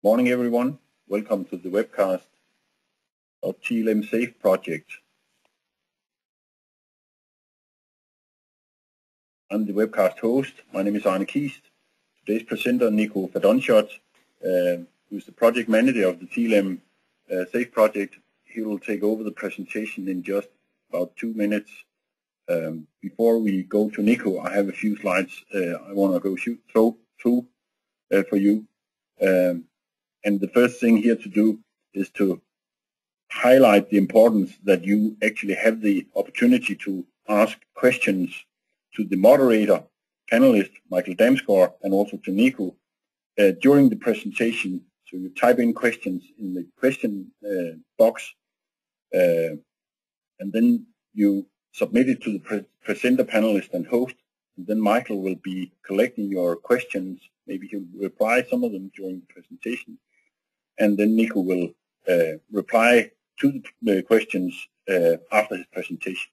Morning everyone, welcome to the webcast of TLEMsafel project. I'm the webcast host. My name is Arne Kiest. Today's presenter, Nico Fadonshot, who's the project manager of the TLEMsafel project. He will take over the presentation in just about 2 minutes. Before we go to Nico, I have a few slides I want to go through for you. And the first thing here to do is to highlight the importance that you actually have the opportunity to ask questions to the moderator, panelist, Michael Damsgaard, and also to Nico during the presentation. So you type in questions in the question box, and then you submit it to the presenter, panelist, and host. And then Michael will be collecting your questions. Maybe he'll reply some of them during the presentation. And then Nico will reply to the questions after his presentation.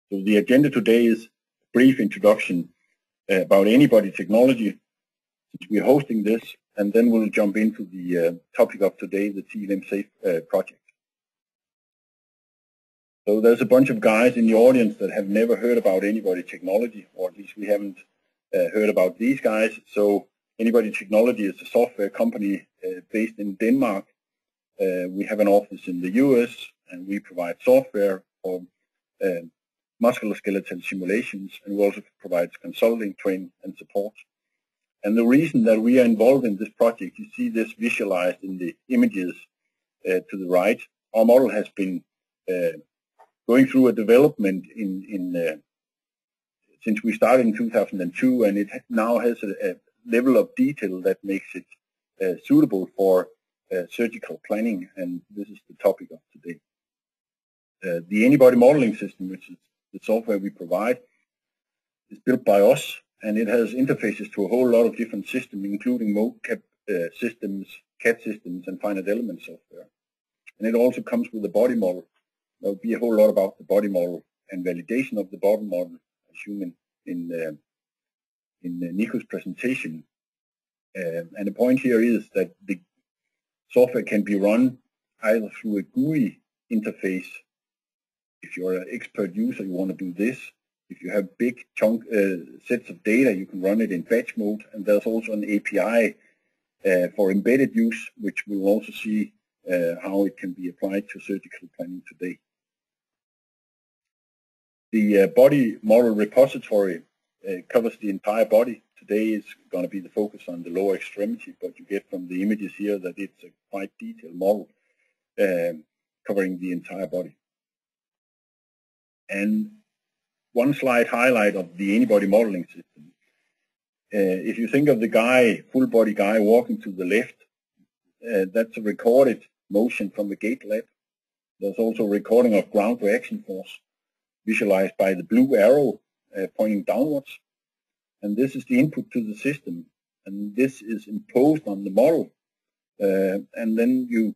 So the agenda today is a brief introduction about Anybody technology, since we're hosting this, and then we'll jump into the topic of today, the TLEMsafel project. So there's a bunch of guys in the audience that have never heard about Anybody technology, or at least we haven't heard about these guys. So Anybody Technology is a software company based in Denmark. We have an office in the US, and we provide software for musculo-skeletal simulations, and we also provide consulting, training, and support. And the reason that we are involved in this project, you see this visualized in the images to the right. Our model has been going through a development since we started in 2002, and it now has a level of detail that makes it suitable for surgical planning, and this is the topic of today. The Anybody modeling system, which is the software we provide, is built by us, and it has interfaces to a whole lot of different systems, including mocap systems, CAD systems, and finite element software. And it also comes with a body model. There will be a whole lot about the body model and validation of the body model, assuming in Nico's presentation. And the point here is that the software can be run either through a GUI interface. If you're an expert user, you want to do this. If you have big chunk sets of data, you can run it in batch mode. And there's also an API for embedded use, which we'll also see how it can be applied to surgical planning today. The body model repository covers the entire body. Today is going to be the focus on the lower extremity, but you get from the images here that it's a quite detailed model covering the entire body. And one slide highlight of the Anybody modeling system. If you think of the guy, full body guy walking to the left, that's a recorded motion from the gate lab. There's also a recording of ground reaction force visualized by the blue arrow pointing downwards. And this is the input to the system, and this is imposed on the model. And then you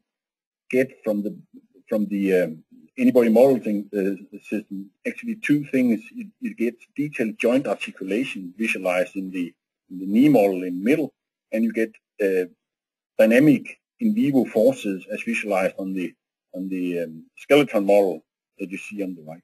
get from the Anybody modeling system actually two things. You get detailed joint articulation visualized in the knee model in the middle, and you get dynamic in vivo forces as visualized on the skeletal model that you see on the right.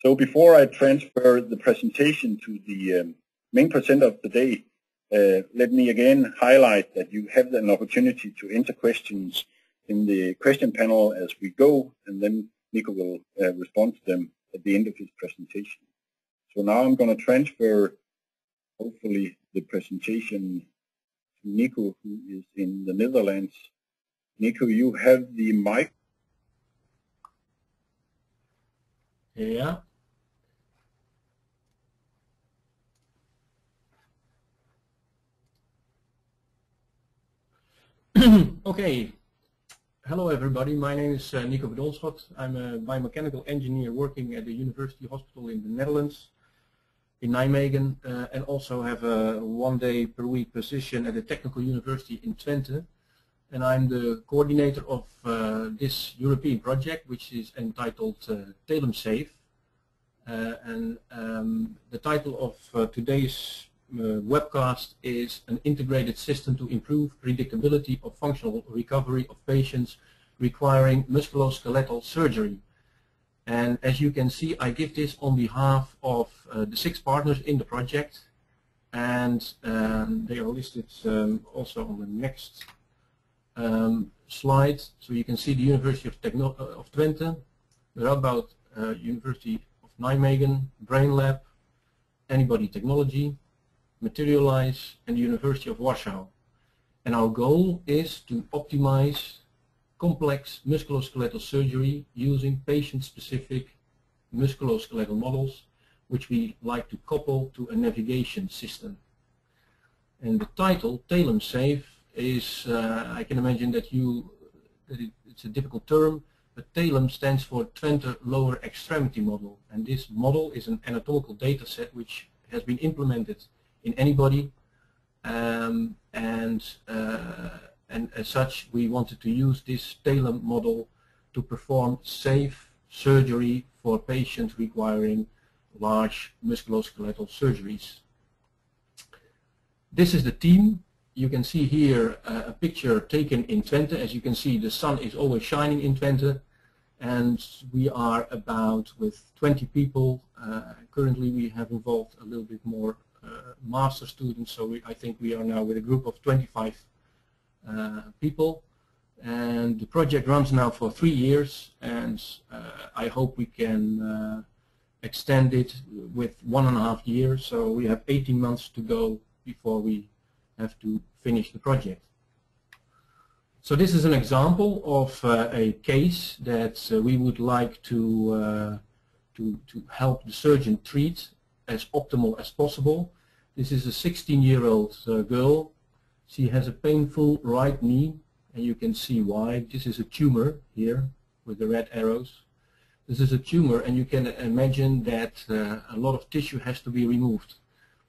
So before I transfer the presentation to the main presenter of the day, let me again highlight that you have an opportunity to enter questions in the question panel as we go, and then Nico will respond to them at the end of his presentation. So now I'm going to transfer, hopefully, the presentation to Nico, who is in the Netherlands. Nico, you have the mic. Yeah. Okay. Hello everybody, my name is Nico Fadonshot. I'm a biomechanical engineer working at the University Hospital in the Netherlands, in Nijmegen, and also have a 1 day per week position at the Technical University in Twente. And I'm the coordinator of this European project, which is entitled TLEMsafel. And the title of today's Webcast is an integrated system to improve predictability of functional recovery of patients requiring musculo-skeletal surgery. And as you can see, I give this on behalf of the 6 partners in the project, and they are listed also on the next slide. So you can see the University of Twente, the Radboud University of Nijmegen, Brain Lab, Antibody Technology, Materialize, and the University of Warsaw. And our goal is to optimize complex musculoskeletal surgery using patient-specific musculoskeletal models, which we like to couple to a navigation system. And the title, TLEMsafel, is, I can imagine that it's a difficult term, but TLEM stands for Twente Lower Extremity Model. And this model is an anatomical data set which has been implemented in anybody, and as such we wanted to use this TLEM model to perform safe surgery for patients requiring large musculoskeletal surgeries. This is the team. You can see here a picture taken in Twente. As you can see, the sun is always shining in Twente, and we are about with 20 people. Currently we have involved a little bit more master students, so I think we are now with a group of 25 people, and the project runs now for 3 years, and I hope we can extend it with 1.5 years, so we have 18 months to go before we have to finish the project. So this is an example of a case that we would like to help the surgeon treat as optimal as possible. This is a 16-year-old girl. She has a painful right knee, and you can see why. This is a tumor here with the red arrows. This is a tumor, and you can imagine that a lot of tissue has to be removed.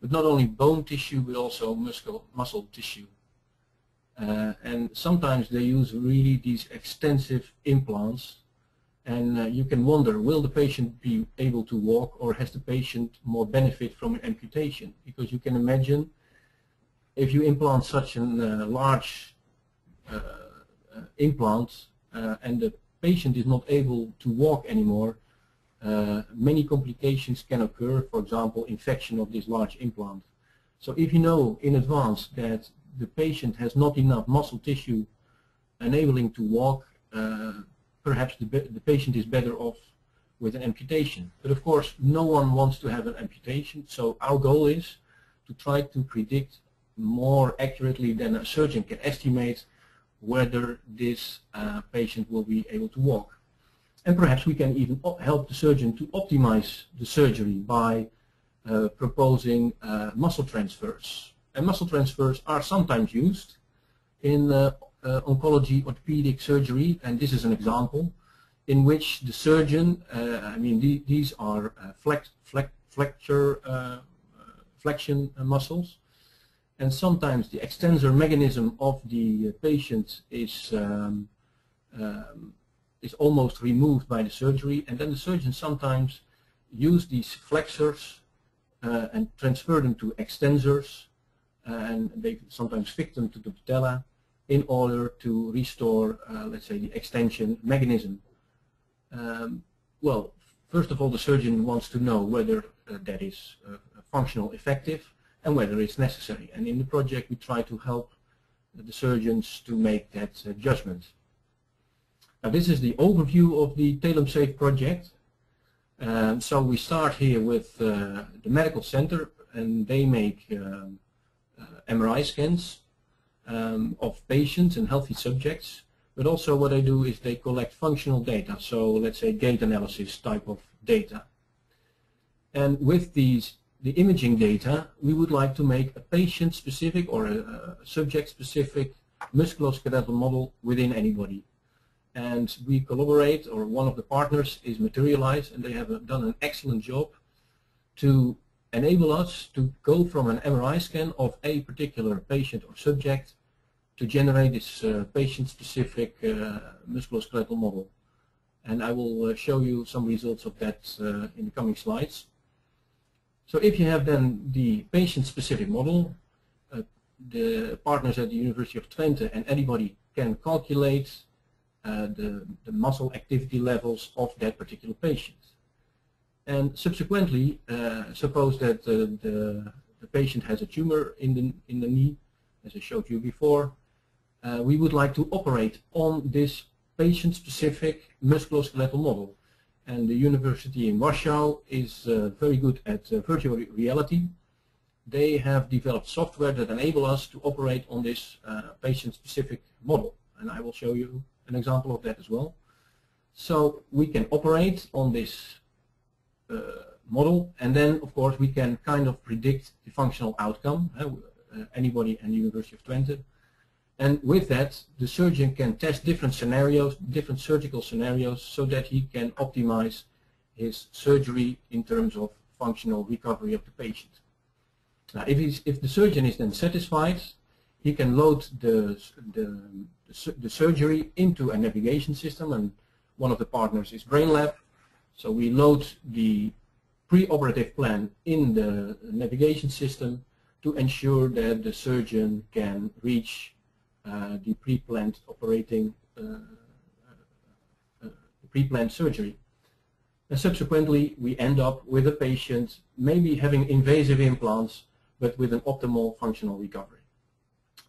But not only bone tissue, but also muscle tissue. And sometimes they use really these extensive implants, and you can wonder, will the patient be able to walk, or has the patient more benefit from an amputation? Because you can imagine if you implant such a large implant and the patient is not able to walk anymore, many complications can occur, for example, infection of this large implant. So if you know in advance that the patient has not enough muscle tissue enabling to walk, perhaps the patient is better off with an amputation. But of course, no one wants to have an amputation, so our goal is to try to predict more accurately than a surgeon can estimate whether this patient will be able to walk. And perhaps we can even help the surgeon to optimize the surgery by proposing muscle transfers. And muscle transfers are sometimes used in oncology orthopedic surgery, and this is an example in which the surgeon, these are flexion muscles, and sometimes the extensor mechanism of the patient is almost removed by the surgery, and then the surgeon sometimes use these flexors and transfer them to extensors, and they sometimes fit them to the patella in order to restore, let's say, the extension mechanism. Well, first of all, the surgeon wants to know whether that is functional, effective, and whether it's necessary. And in the project, we try to help the surgeons to make that judgment. Now, this is the overview of the TLEMsafel project. So we start here with the medical center, and they make MRI scans of patients and healthy subjects. But also what they do is they collect functional data, so let's say gait analysis type of data. And with the imaging data, we would like to make a patient-specific or a subject-specific musculoskeletal model within anybody. And we collaborate, or one of the partners is Materialize, and they have done an excellent job to enable us to go from an MRI scan of a particular patient or subject to generate this patient-specific musculoskeletal model. And I will show you some results of that in the coming slides. So if you have then the patient-specific model, the partners at the University of Twente and anybody can calculate the muscle activity levels of that particular patient. And subsequently, suppose that the patient has a tumor in the knee, as I showed you before. We would like to operate on this patient-specific musculo-skeletal model. And the university in Warsaw is very good at virtual reality. They have developed software that enable us to operate on this patient-specific model. And I will show you an example of that as well. So we can operate on this model, and then of course we can kind of predict the functional outcome, anybody at the University of Twente. And with that, the surgeon can test different scenarios, different surgical scenarios, so that he can optimize his surgery in terms of functional recovery of the patient. Now, if the surgeon is then satisfied, he can load the surgery into a navigation system, and one of the partners is BrainLab. So we load the pre-operative plan in the navigation system to ensure that the surgeon can reach the pre-planned pre-planned surgery. And subsequently, we end up with a patient maybe having invasive implants, but with an optimal functional recovery.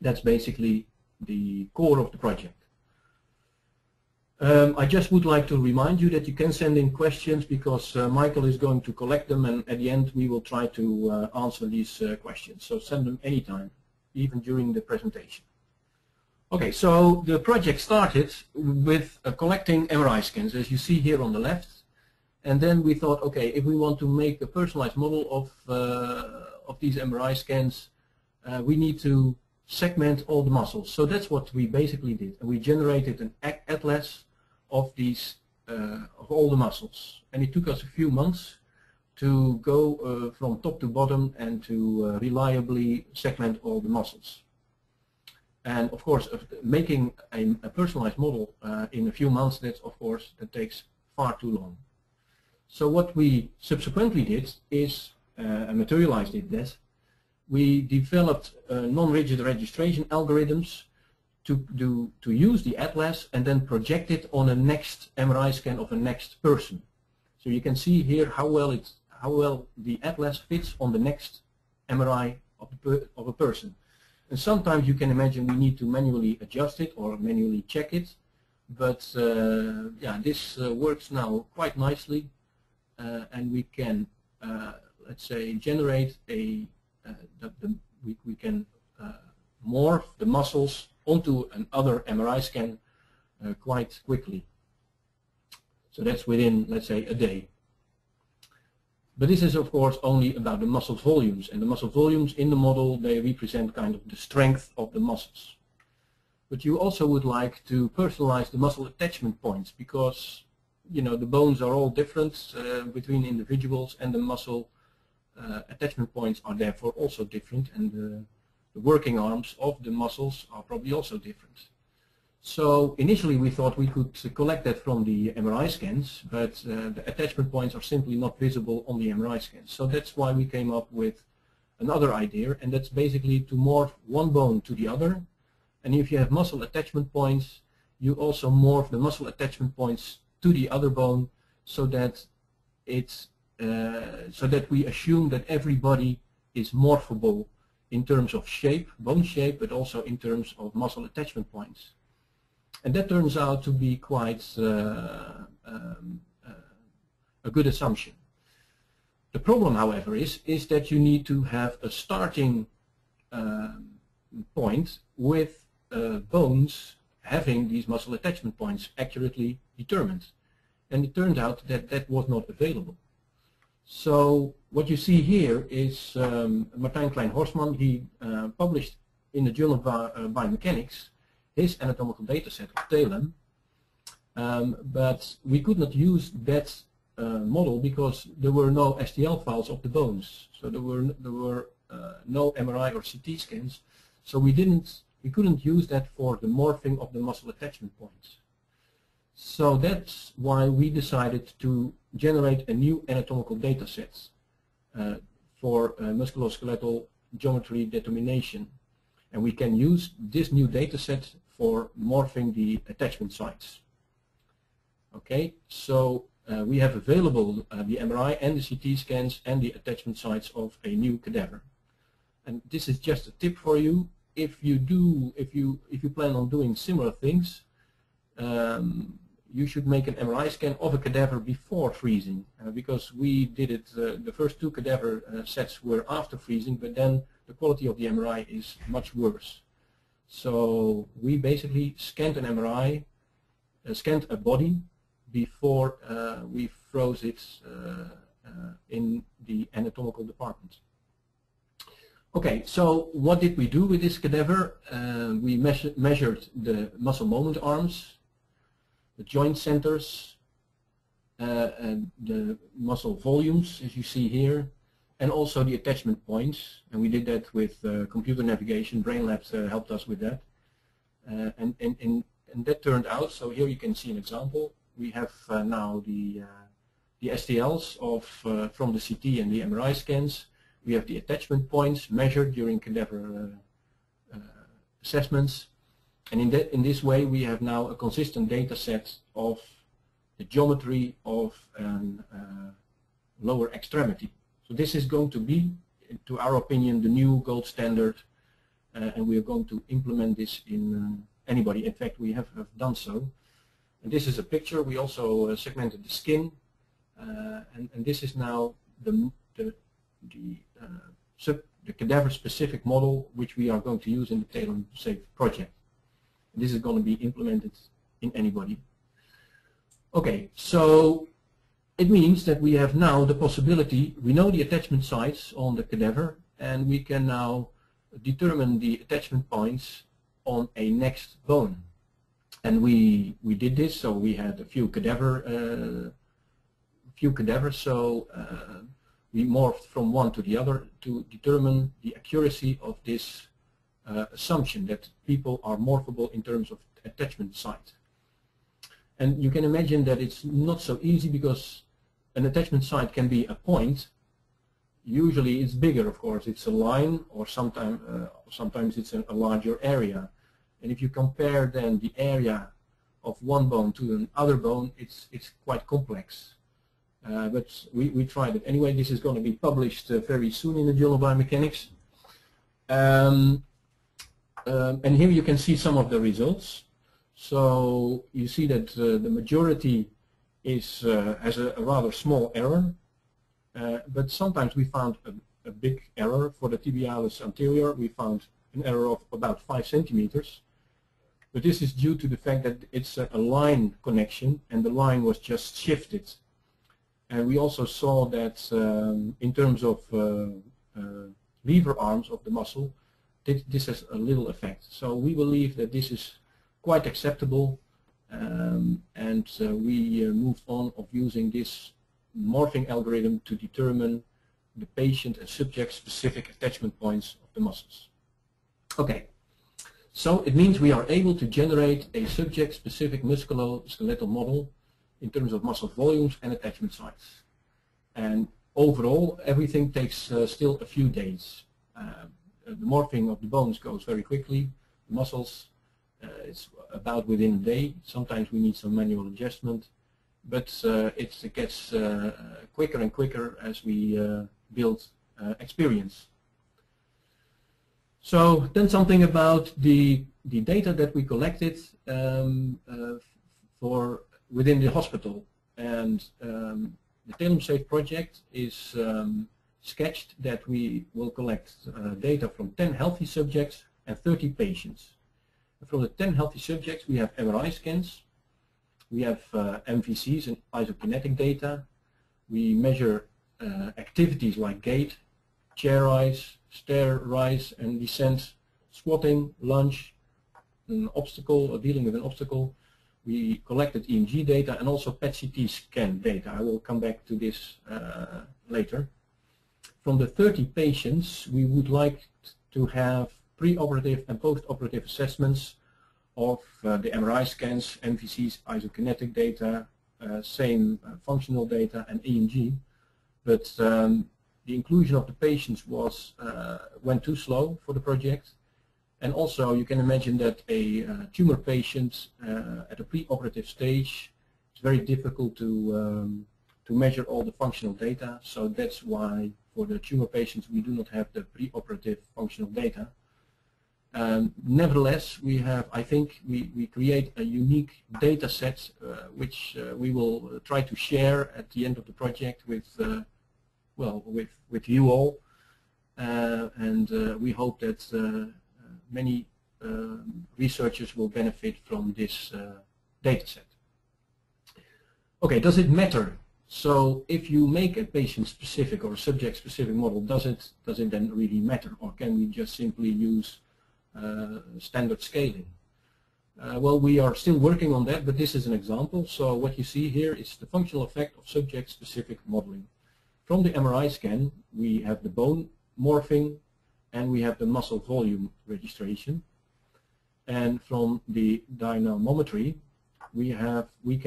That's basically the core of the project. I just would like to remind you that you can send in questions, because Michael is going to collect them, and at the end we will try to answer these questions. So send them anytime, even during the presentation. Okay, so the project started with collecting MRI scans, as you see here on the left. And then we thought, okay, if we want to make a personalized model of these MRI scans, we need to segment all the muscles. So that's what we basically did. And we generated an atlas of these, of all the muscles. And it took us a few months to go from top to bottom and to reliably segment all the muscles. And of course, making a personalized model in a few months, that takes far too long. So what we subsequently did is, materialized it, we developed non-rigid registration algorithms to use the atlas and then project it on a next MRI scan of a next person. So you can see here how well the atlas fits on the next MRI of a person. And sometimes you can imagine we need to manually adjust it or manually check it, but yeah, this works now quite nicely, and we can, let's say, generate a we can morph the muscles onto another MRI scan quite quickly. So that's within, let's say, a day. But this is, of course, only about the muscle volumes, and the muscle volumes in the model, they represent kind of the strength of the muscles. But you also would like to personalize the muscle attachment points, because, you know, the bones are all different between individuals, and the muscle attachment points are therefore also different, and the working arms of the muscles are probably also different. So initially we thought we could collect that from the MRI scans, but the attachment points are simply not visible on the MRI scans. So that's why we came up with another idea, and that's basically to morph one bone to the other. And if you have muscle attachment points, you also morph the muscle attachment points to the other bone, so that it's so that we assume that everybody is morphable in terms of shape, bone shape, but also in terms of muscle attachment points. And that turns out to be quite a good assumption. The problem, however, is that you need to have a starting point with bones having these muscle attachment points accurately determined. And it turned out that that was not available. So what you see here is Martijn Klein-Horsman. He published in the Journal of Biomechanics his anatomical data set of TLEM, but we could not use that model because there were no STL files of the bones. So there were no MRI or CT scans. So we couldn't use that for the morphing of the muscle attachment points. So that's why we decided to generate a new anatomical data set for musculo-skeletal geometry determination. And we can use this new data set for morphing the attachment sites. Okay, so we have available the MRI and the CT scans and the attachment sites of a new cadaver. And this is just a tip for you. If you plan on doing similar things, you should make an MRI scan of a cadaver before freezing, because we did it. The first two cadaver sets were after freezing, but then the quality of the MRI is much worse. So we basically scanned an MRI, scanned a body before we froze it in the anatomical department. Okay, so what did we do with this cadaver? We measured the muscle moment arms, the joint centers, and the muscle volumes, as you see here, and also the attachment points. And we did that with computer navigation. BrainLab helped us with that. And that turned out, so here you can see an example. We have now the STLs from the CT and the MRI scans. We have the attachment points measured during cadaver assessments. And in this way we have now a consistent data set of the geometry of a lower extremity. So this is going to be, to our opinion, the new gold standard, and we are going to implement this in anybody. In fact, we have done so. And this is a picture. We also segmented the skin, and this is now the cadaver-specific model which we are going to use in the TLEMsafel project. This is going to be implemented in anybody. Okay, so it means that we have now the possibility, we know the attachment sites on the cadaver, and we can now determine the attachment points on a next bone. And we did this, so we had a few cadavers, so we morphed from one to the other to determine the accuracy of this assumption that people are morphable in terms of attachment site. And you can imagine that it's not so easy, because an attachment site can be a point. Usually it's bigger, of course. It's a line, or sometimes it's a larger area. And if you compare then the area of one bone to another bone, it's quite complex. But we tried it. Anyway, this is going to be published very soon in the Journal of Biomechanics. And here you can see some of the results. So you see that the majority has a rather small error, but sometimes we found a big error. For the tibialis anterior, we found an error of about 5 centimeters. But this is due to the fact that it's a line connection, and the line was just shifted. And we also saw that in terms of lever arms of the muscle, this has a little effect. So we believe that this is quite acceptable, and we moved on of using this morphing algorithm to determine the patient and subject specific attachment points of the muscles. Okay, so it means we are able to generate a subject specific musculo-skeletal model in terms of muscle volumes and attachment sites. And overall, everything takes still a few days. The morphing of the bones goes very quickly. The muscles, it's about within a day. Sometimes we need some manual adjustment, but it gets quicker and quicker as we build experience. So then something about the data that we collected for within the hospital. And the TLEMsafel project is sketched that we will collect data from 10 healthy subjects and 30 patients. And from the 10 healthy subjects we have MRI scans, we have MVCs and isokinetic data, we measure activities like gait, chair rise, stair rise and descent, squatting, lunge, an obstacle, or dealing with an obstacle. We collected EMG data and also PET-CT scan data. I will come back to this later. From the 30 patients, we would like to have pre-operative and post-operative assessments of the MRI scans, MVCs, isokinetic data, same functional data and EMG. But the the inclusion of the patients went too slow for the project. And also you can imagine that a tumor patient at a pre-operative stage, it's very difficult to measure all the functional data. So that's why for the tumor patients we do not have the pre-operative functional data. Nevertheless, I think we create a unique data set which we will try to share at the end of the project with you all, and we hope that many researchers will benefit from this data set. Okay, does it matter? So if you make a patient-specific or a subject-specific model, does it then really matter, or can we just simply use standard scaling? Well, we are still working on that, but this is an example. So what you see here is the functional effect of subject-specific modeling. From the MRI scan, we have the bone morphing, and we have the muscle volume registration. And from the dynamometry, we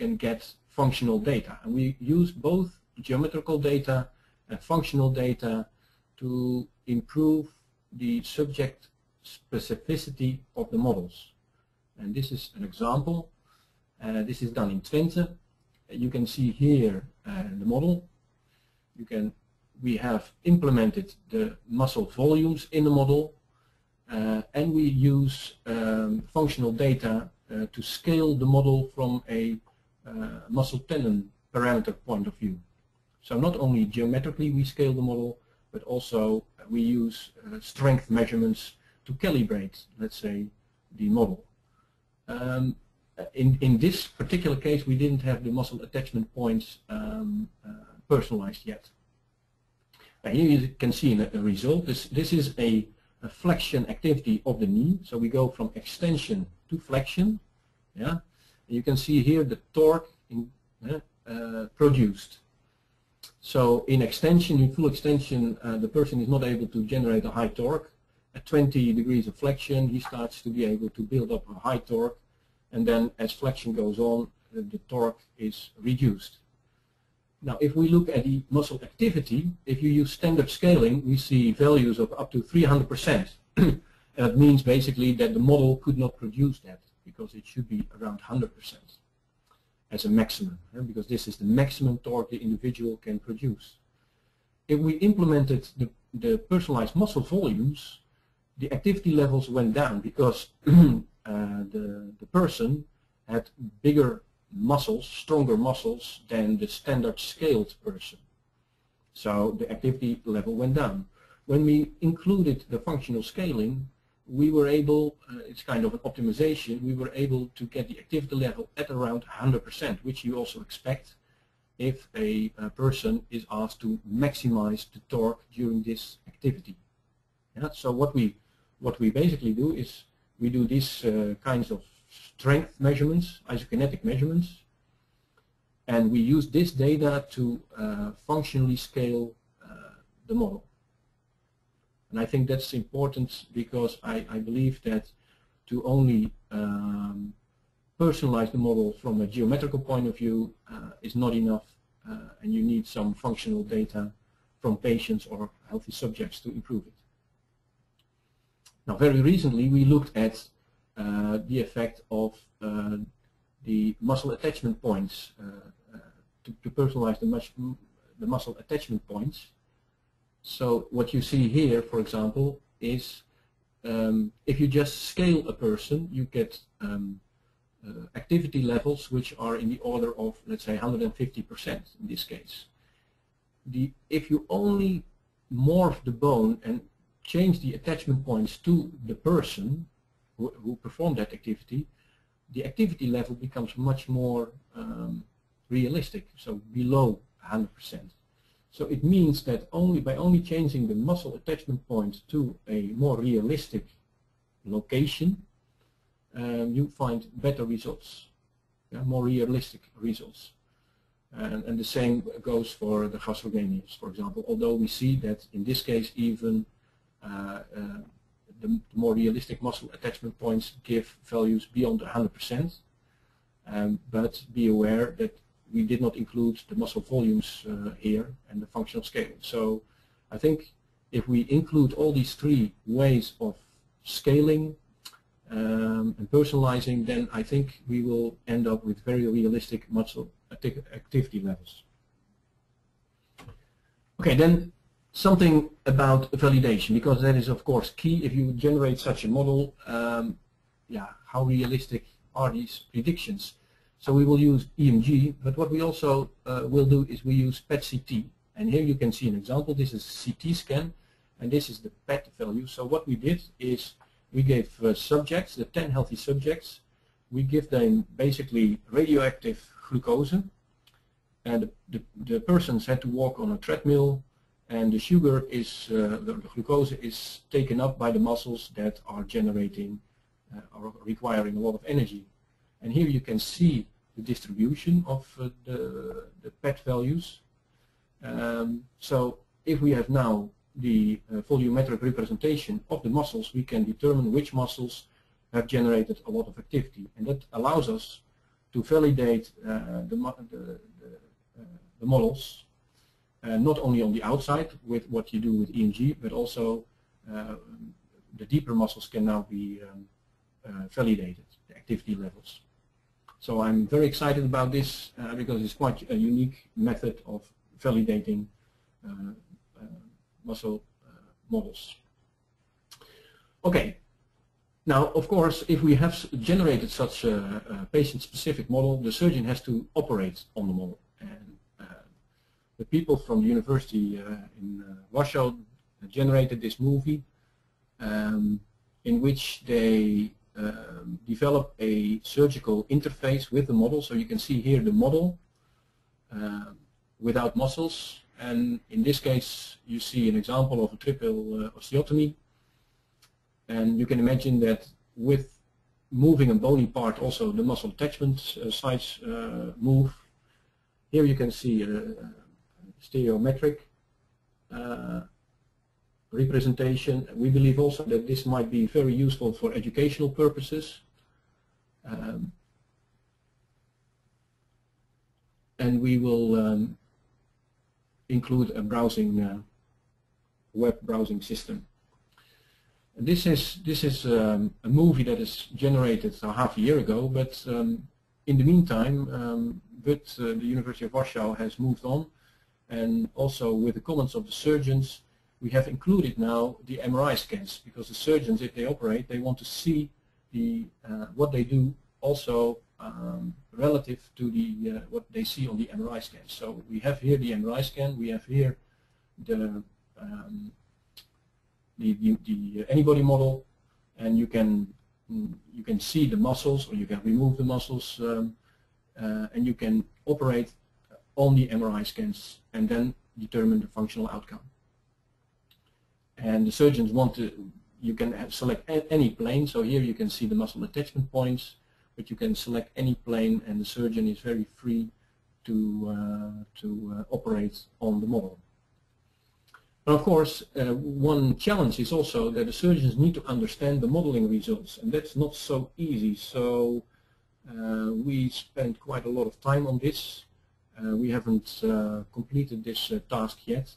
can get functional data, and we use both geometrical data and functional data to improve the subject specificity of the models. And this is an example. This is done in Twente. You can see here the model. We have implemented the muscle volumes in the model, and we use functional data to scale the model from a muscle tendon parameter point of view. So not only geometrically we scale the model, but also we use strength measurements to calibrate, let's say, the model. In this particular case, we didn't have the muscle attachment points personalized yet. Here you can see a result. This is a flexion activity of the knee. So we go from extension to flexion. Yeah, you can see here the torque produced. So in extension, in full extension, the person is not able to generate a high torque. At 20 degrees of flexion, he starts to be able to build up a high torque, and then as flexion goes on, the torque is reduced. Now, if we look at the muscle activity, if you use standard scaling, we see values of up to 300%. And that means basically that the model could not produce that, because it should be around 100% as a maximum, because this is the maximum torque the individual can produce. If we implemented the personalized muscle volumes, the activity levels went down because the person had bigger muscles, stronger muscles than the standard scaled person. So the activity level went down. When we included the functional scaling, we were able, it's kind of an optimization, we were able to get the activity level at around 100%, which you also expect if a person is asked to maximize the torque during this activity. Yeah, so what we basically do is we do these kinds of strength measurements, isokinetic measurements, and we use this data to functionally scale the model. And I think that's important because I believe that to only personalize the model from a geometrical point of view is not enough, and you need some functional data from patients or healthy subjects to improve it. Now, very recently we looked at the effect of the muscle attachment points to personalize the muscle attachment points. So what you see here, for example, is if you just scale a person, you get activity levels which are in the order of, let's say, 150% in this case. If you only morph the bone and change the attachment points to the person who performed that activity, the activity level becomes much more realistic, so below 100%. So it means that by only changing the muscle attachment point to a more realistic location, you find better results, more realistic results. And the same goes for the gastrocnemius, for example, although we see that in this case even the more realistic muscle attachment points give values beyond 100%. But be aware that we did not include the muscle volumes here and the functional scaling. So I think if we include all these three ways of scaling and personalizing, then I think we will end up with very realistic muscle activity levels. Okay, then something about validation, because that is of course key. If you generate such a model, how realistic are these predictions? So we will use EMG, but what we also will do is we use PET-CT. And here you can see an example. This is a CT scan, and this is the PET value. So what we did is we gave subjects, the 10 healthy subjects, we give them basically radioactive glucose, and the persons had to walk on a treadmill, and the sugar is, the glucose is taken up by the muscles that are generating or requiring a lot of energy. And here you can see the distribution of the PET values. So if we have now the volumetric representation of the muscles, we can determine which muscles have generated a lot of activity, and that allows us to validate the models not only on the outside with what you do with EMG, but also the deeper muscles can now be validated, the activity levels. So I'm very excited about this because it's quite a unique method of validating muscle models. Okay, now of course if we have generated such a patient-specific model, the surgeon has to operate on the model. And the people from the university in Warsaw generated this movie in which they develop a surgical interface with the model. So you can see here the model without muscles, and in this case you see an example of a triple osteotomy, and you can imagine that with moving a bony part also the muscle attachment sites move. Here you can see a stereometric representation. We believe also that this might be very useful for educational purposes. And we will include a browsing, web browsing system. And this is a movie that is generated half a year ago, but in the meantime, the University of Warsaw has moved on, and also with the comments of the surgeons, we have included now the MRI scans, because the surgeons, if they operate, they want to see the what they do also relative to the what they see on the MRI scan. So we have here the MRI scan, we have here the antibody model, and you can see the muscles, or you can remove the muscles, and you can operate on the MRI scans and then determine the functional outcome. And the surgeons want to, you can select any plane, so here you can see the muscle attachment points, but you can select any plane and the surgeon is very free to operate on the model. But of course, one challenge is also that the surgeons need to understand the modeling results, and that's not so easy. So we spent quite a lot of time on this. We haven't completed this task yet,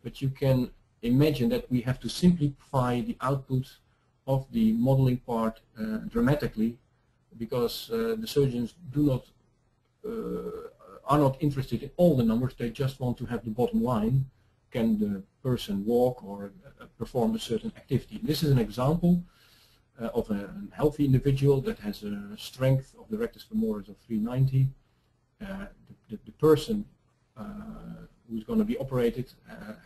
but you can imagine that we have to simplify the output of the modeling part dramatically, because the surgeons are not interested in all the numbers. They just want to have the bottom line. Can the person walk or perform a certain activity? This is an example of a healthy individual that has a strength of the rectus femoris of 390. The person who's going to be operated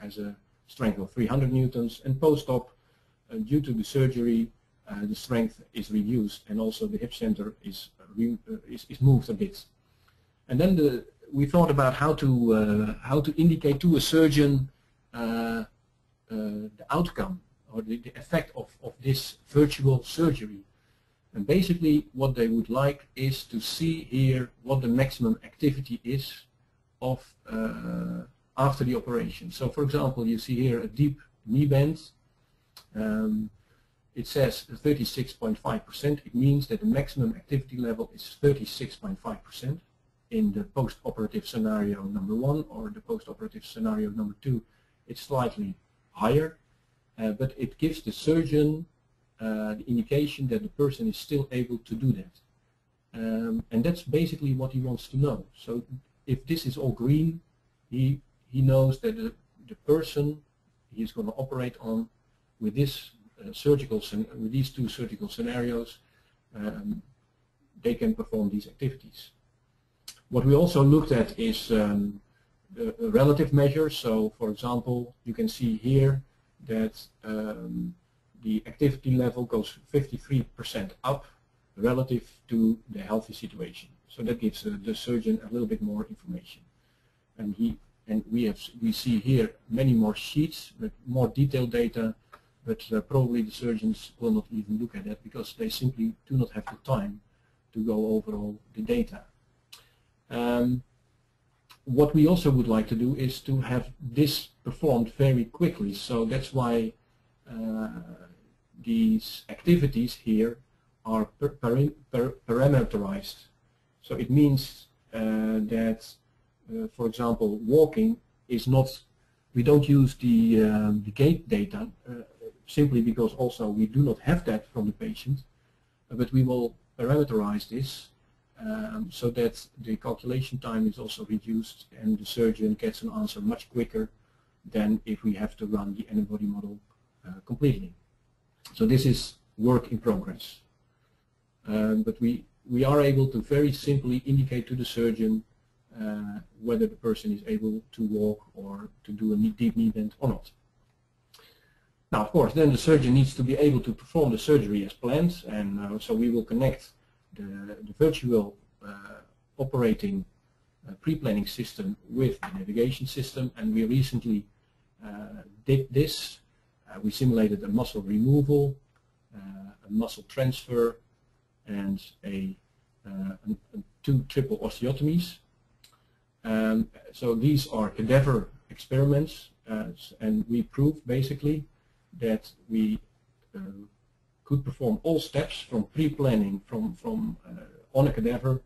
has a strength of 300 newtons, and post-op, due to the surgery, the strength is reduced, and also the hip center is moved a bit. And then we thought about how to indicate to a surgeon the outcome or the effect of this virtual surgery. And basically what they would like is to see here what the maximum activity is of after the operation. So for example, you see here a deep knee bend. It says 36.5%. It means that the maximum activity level is 36.5% in the post-operative scenario number 1 or the post-operative scenario number 2, it's slightly higher, but it gives the surgeon the indication that the person is still able to do that. And that's basically what he wants to know. So if this is all green, he knows that the person he's going to operate on with this with these 2 surgical scenarios, they can perform these activities. What we also looked at is the relative measures. So, for example, you can see here that the activity level goes 53% up relative to the healthy situation. So that gives the surgeon a little bit more information. And we see here many more sheets with more detailed data, but probably the surgeons will not even look at that because they simply do not have the time to go over all the data. What we also would like to do is to have this performed very quickly. So that's why these activities here are parameterized. So it means that, for example, walking is not, we don't use the gait data simply because also we do not have that from the patient, but we will parameterize this so that the calculation time is also reduced and the surgeon gets an answer much quicker than if we have to run the antibody model completely. So this is work in progress. But we are able to very simply indicate to the surgeon whether the person is able to walk or to do a deep knee bend or not. Now, of course, then the surgeon needs to be able to perform the surgery as planned, and so we will connect the virtual operating pre-planning system with the navigation system, and we recently did this. We simulated a muscle removal, a muscle transfer, and 2 triple osteotomies. So these are cadaver experiments, and we proved basically that we could perform all steps from pre-planning from on a cadaver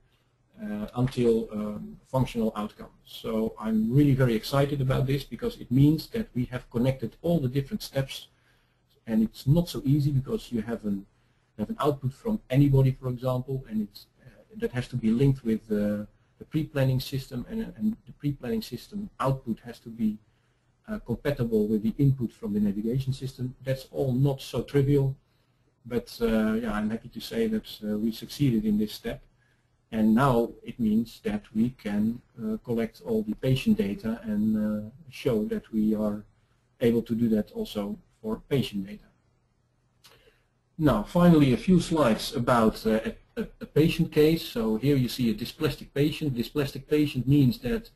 until functional outcome. So I'm really very excited about this because it means that we have connected all the different steps, and it's not so easy because you have an output from anybody, for example, and that has to be linked with the pre-planning system, and the pre-planning system output has to be compatible with the input from the navigation system. That's all not so trivial, but yeah, I'm happy to say that we succeeded in this step, and now it means that we can collect all the patient data and show that we are able to do that also for patient data. Now, finally, a few slides about a patient case. So here you see a dysplastic patient. Dysplastic patient means that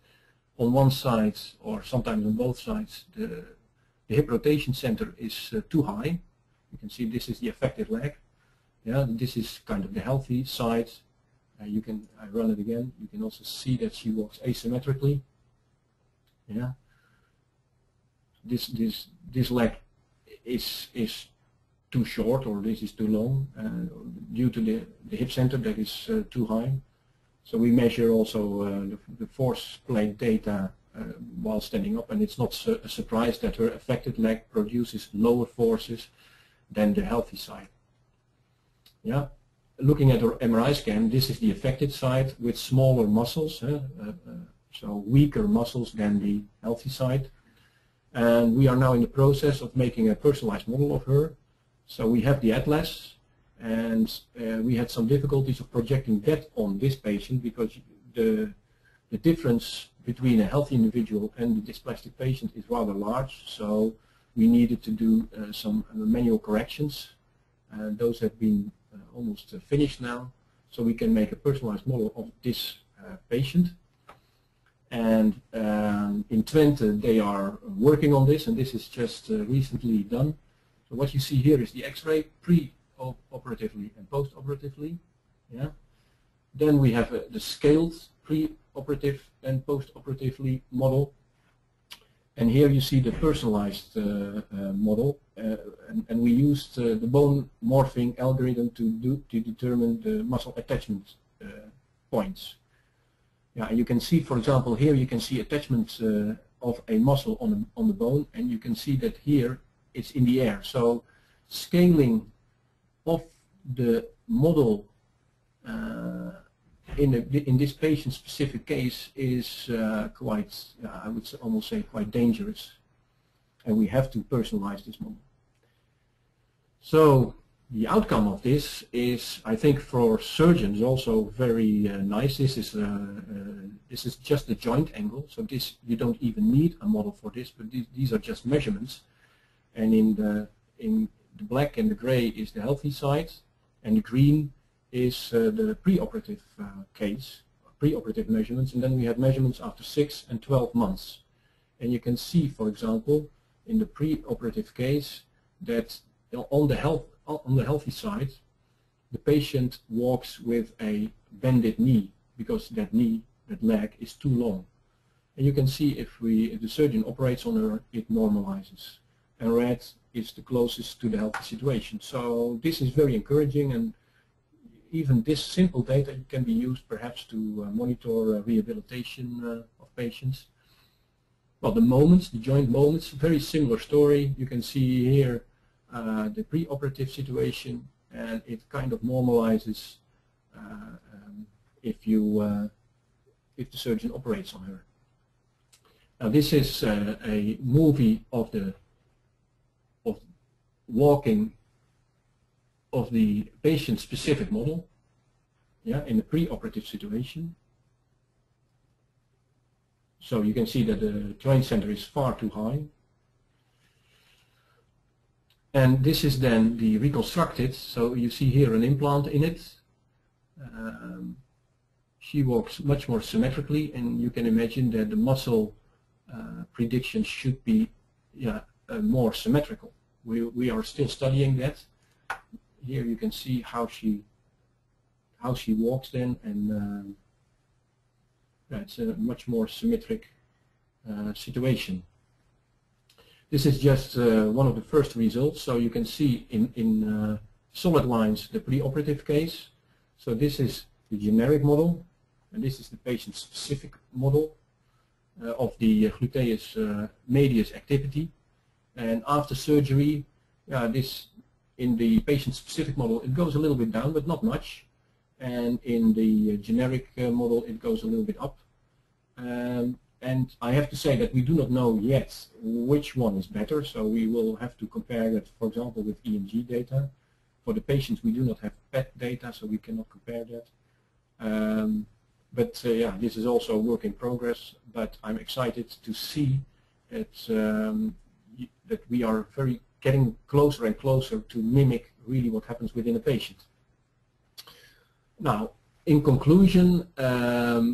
on one side, or sometimes on both sides, the hip rotation center is too high. You can see this is the affected leg. Yeah, this is kind of the healthy side. I run it again. You can also see that she walks asymmetrically. Yeah, this leg is too short, or this is too long due to the hip center that is too high. So we measure also the force plane data while standing up, and it's not a surprise that her affected leg produces lower forces than the healthy side. Yeah, looking at her MRI scan, this is the affected side with smaller muscles, so weaker muscles than the healthy side. And we are now in the process of making a personalized model of her. So we have the atlas, and we had some difficulties of projecting that on this patient because the difference between a healthy individual and the dysplastic patient is rather large. So we needed to do some manual corrections. Those have been almost finished now, so we can make a personalized model of this patient. And in Twente they are working on this, and this is just recently done. So what you see here is the X-ray pre-operatively and post-operatively. Yeah. Then we have the scaled pre-operative and post-operatively model. And here you see the personalized model, and we used the bone morphing algorithm to determine the muscle attachment points. Yeah, you can see, for example, here you can see attachment of a muscle on the bone, and you can see that here it's in the air. So scaling of the model in this patient-specific case is quite, I would almost say, quite dangerous, and we have to personalize this model. So the outcome of this is, I think, for surgeons also very nice. This is just the joint angle, so this you don't even need a model for this, but these are just measurements. And in the black and the gray is the healthy side, and the green is the pre-operative case, pre-operative measurements, and then we have measurements after 6 and 12 months. And you can see, for example, in the pre-operative case that on the healthy side, the patient walks with a bended knee because that leg is too long. And you can see if the surgeon operates on her, it normalizes. And red is the closest to the healthy situation. So this is very encouraging, and even this simple data can be used perhaps to monitor rehabilitation of patients. Well, the joint moments, very similar story. You can see here the pre-operative situation, and it kind of normalizes if the surgeon operates on her. Now this is a movie of walking of the patient-specific model, yeah, in the pre-operative situation. So you can see that the joint center is far too high. And this is then the reconstructed, so you see here an implant in it. She walks much more symmetrically, and you can imagine that the muscle prediction should be more symmetrical. We are still studying that. Here you can see how she walks then, and it's a much more symmetric situation. This is just one of the first results. So you can see in solid lines the pre-operative case. So this is the generic model, and this is the patient-specific model of the gluteus medius activity. And after surgery, this in the patient-specific model it goes a little bit down, but not much. And in the generic model it goes a little bit up. And I have to say that we do not know yet which one is better, so we will have to compare that, for example, with EMG data. For the patients, we do not have PET data, so we cannot compare that. Yeah, this is also a work in progress, but I'm excited to see that, that we are getting closer and closer to mimic really what happens within a patient. Now, in conclusion,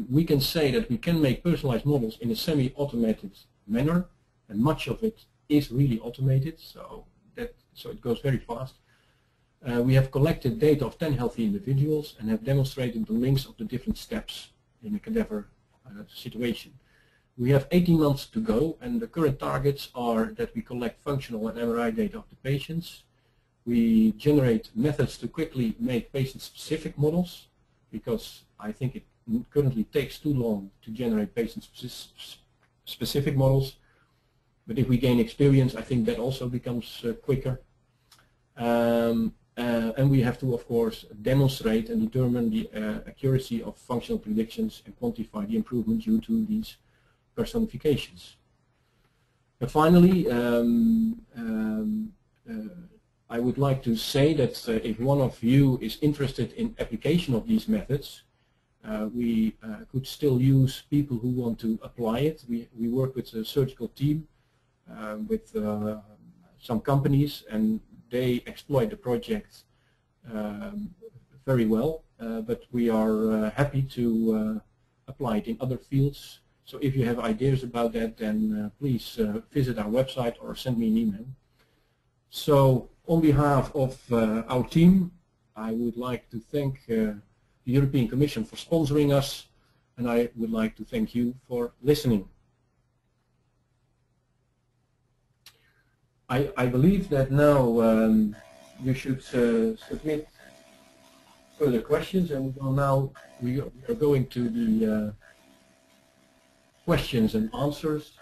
we can say that we can make personalized models in a semi-automated manner, and much of it is really automated, so it goes very fast. We have collected data of 10 healthy individuals and have demonstrated the links of the different steps in a cadaver situation. We have 18 months to go, and the current targets are that we collect functional and MRI data of the patients. We generate methods to quickly make patient-specific models, because I think it currently takes too long to generate patient-specific models. But if we gain experience, I think that also becomes quicker. And we have to, of course, demonstrate and determine the accuracy of functional predictions and quantify the improvement due to these personifications. And finally, I would like to say that if one of you is interested in application of these methods, we could still use people who want to apply it. We work with a surgical team, with some companies, and they exploit the project very well, but we are happy to apply it in other fields. So if you have ideas about that, then please visit our website or send me an email. So on behalf of our team, I would like to thank the European Commission for sponsoring us, and I would like to thank you for listening. I believe that now you should submit further questions, and we are going to the questions and answers.